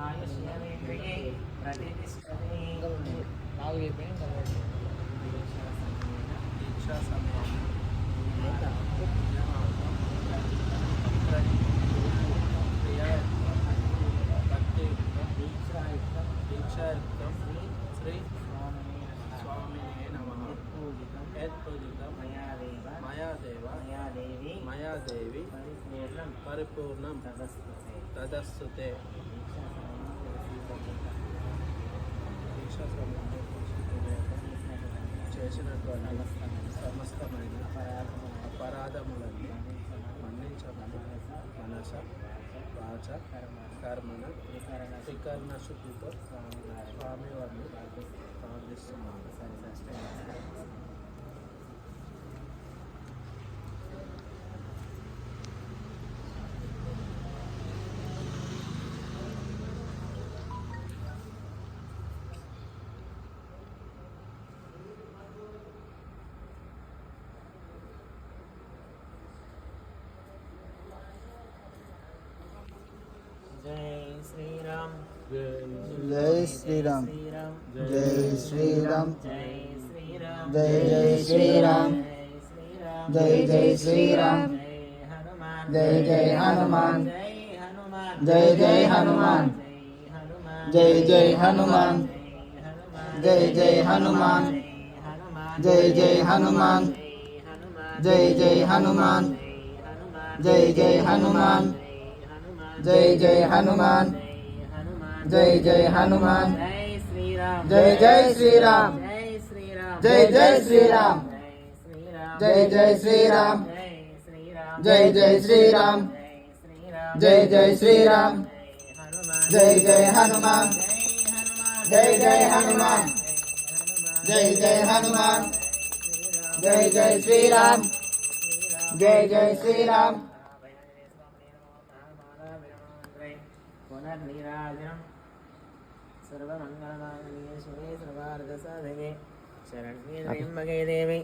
ఆయుష్యేంద్రియే ప్రతిష్టతే నాలుగు అయిపోయినాయి దీక్షా సమయం దీక్షాయుక్తం శ్రీ స్వామినే నమః యత్పూజితం మయా దేవి పరిపూర్ణం తదస్తుతే దీక్షా సమయంలో చేసినటువంటి సమస్తమైన అపరాధములన్నీ మన్నించమని మనస వాచ కర్మణ త్రికరణ శుద్ధితో స్వామివారిని ప్రార్థిస్తున్నాను. जय श्री राम जय श्री राम जय श्री राम जय श्री राम जय जय श्री राम जय श्री राम जय जय हनुमान जय जय हनुमान जय जय हनुमान जय जय हनुमान जय जय हनुमान जय जय हनुमान जय जय हनुमान जय जय हनुमान जय जय हनुमान जय श्री राम जय जय श्री राम जय जय श्री राम जय जय श्री राम जय जय श्री राम जय जय हनुमान जय जय हनुमान जय जय हनुमान जय जय श्री राम जय जय श्री राम पुनर्निराजनम् सर्वमङ्गलमाङ्गल्ये शिवे सर्वार्थसाधके शरण्ये त्र्यम्बके देवी